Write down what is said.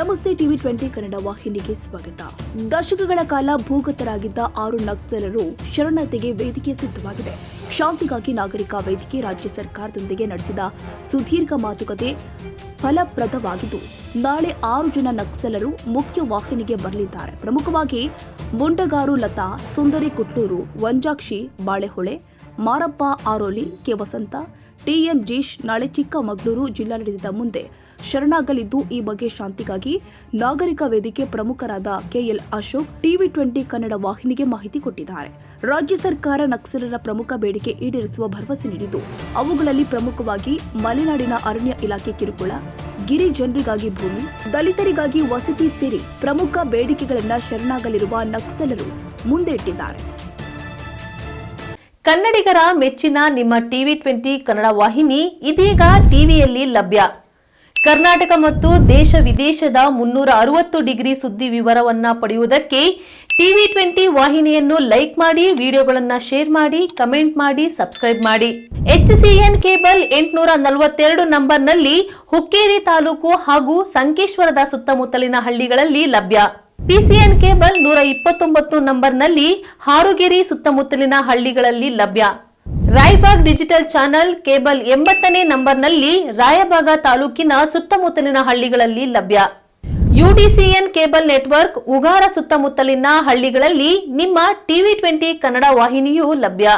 ನಮಸ್ತೆ ಟಿವಿ 20 ಕನ್ನಡ ವಾಹಿನಿಗೆ ಸ್ವಾಗತ. ದಶಕಗಳ ಕಾಲ ಭೂಗತರಾಗಿದ್ದ 6 ನಕ್ಸಲರು ಶರಣತೆಗೆ ವೇದಿಕೆ ಸಿದ್ಧವಾಗಿದೆ. ಶಾಂತಿಗಾಗಿ ನಾಗರಿಕ ವೇದಿಕೆ ರಾಜ್ಯ ಸರ್ಕಾರದೊಂದಿಗೆ ನಡೆಸಿದ ಸುದೀರ್ಘ ಮಾತುಕತೆ ಫಲಪ್ರದವಾಗಿದ್ದು, ನಾಳೆ 6 ಜನ ನಕ್ಸಲರು ಮುಖ್ಯ ವಾಹಿನಿಗೆ ಬರಲಿದ್ದಾರೆ. ಪ್ರಮುಖವಾಗಿ ಮುಂಡಗಾರು ಲತಾ, ಸುಂದರಿ ಕುಟ್ಲೂರು, ವಂಜಾಕ್ಷಿ ಬಾಳೆಹೊಳೆ, ಮಾರಪ್ಪ ಆರೋಲಿ, ಕೆ ವಸಂತ, ಟಿಎನ್ ಜೀಶ್ ನಾಳೆ ಚಿಕ್ಕಮಗಳೂರು ಜಿಲ್ಲಾಡಳಿತದ ಮುಂದೆ ಶರಣಾಗಲಿದ್ದು, ಈ ಬಗ್ಗೆ ಶಾಂತಿಗಾಗಿ ನಾಗರಿಕ ವೇದಿಕೆ ಪ್ರಮುಖರಾದ ಕೆಎಲ್ ಅಶೋಕ್ ಟಿವಿ 20 ಕನ್ನಡ ವಾಹಿನಿಗೆ ಮಾಹಿತಿ ಕೊಟ್ಟಿದ್ದಾರೆ. ರಾಜ್ಯ ಸರ್ಕಾರ ನಕ್ಸಲರ ಪ್ರಮುಖ ಬೇಡಿಕೆ ಈಡೇರಿಸುವ ಭರವಸೆ ನೀಡಿದ್ದು, ಅವುಗಳಲ್ಲಿ ಪ್ರಮುಖವಾಗಿ ಮಲೆನಾಡಿನ ಅರಣ್ಯ ಇಲಾಖೆ ಕಿರುಕುಳ, ಗಿರಿಜನರಿಗಾಗಿ ಭೂಮಿ, ದಲಿತರಿಗಾಗಿ ವಸತಿ ಸೇರಿ ಪ್ರಮುಖ ಬೇಡಿಕೆಗಳನ್ನು ಶರಣಾಗಲಿರುವ ನಕ್ಸಲರು ಮುಂದೆ ಇಟ್ಟಿದ್ದಾರೆ. ಕನ್ನಡಿಗರ ಮೆಚ್ಚಿನ ನಿಮ್ಮ ಟಿವಿ 20 ಕನ್ನಡ ವಾಹಿನಿ ಇದೀಗ ಟಿವಿಯಲ್ಲಿ ಲಭ್ಯ. ಕರ್ನಾಟಕ ಮತ್ತು ದೇಶ ವಿದೇಶದ 360 ಡಿಗ್ರಿ ಸುದ್ದಿ ವಿವರವನ್ನ ಪಡೆಯುವುದಕ್ಕೆ ಟಿವಿ 20 ವಾಹಿನಿಯನ್ನು ಲೈಕ್ ಮಾಡಿ, ವಿಡಿಯೋಗಳನ್ನು ಶೇರ್ ಮಾಡಿ, ಕಮೆಂಟ್ ಮಾಡಿ, ಸಬ್ಸ್ಕ್ರೈಬ್ ಮಾಡಿ. HCN ಕೇಬಲ್ 842 ನಂಬರ್ನಲ್ಲಿ ಹುಕ್ಕೇರಿ ತಾಲೂಕು ಹಾಗೂ ಸಂಕೇಶ್ವರದ ಸುತ್ತಮುತ್ತಲಿನ ಹಳ್ಳಿಗಳಲ್ಲಿ ಲಭ್ಯ. PCN ಕೇಬಲ್ 129 ನಂಬರ್ನಲ್ಲಿ ಹಾರುಗೆರೆ ಸುತ್ತಮುತ್ತಲಿನ ಹಳ್ಳಿಗಳಲ್ಲಿ ಲಭ್ಯ. ರಾಯಬಾಗ್ ಡಿಜಿಟಲ್ ಚಾನೆಲ್ ಕೇಬಲ್ 80ನೇ ನಂಬರ್ನಲ್ಲಿ ರಾಯಬಾಗ ತಾಲೂಕಿನ ಸುತ್ತಮುತ್ತಲಿನ ಹಳ್ಳಿಗಳಲ್ಲಿ ಲಭ್ಯ. UDCN ಕೇಬಲ್ ನೆಟ್ವರ್ಕ್ ಉಗಾರ ಸುತ್ತಮುತ್ತಲಿನ ಹಳ್ಳಿಗಳಲ್ಲಿ ನಿಮ್ಮ ಟಿವಿ 20 ಕನ್ನಡ ವಾಹಿನಿಯೂ ಲಭ್ಯ.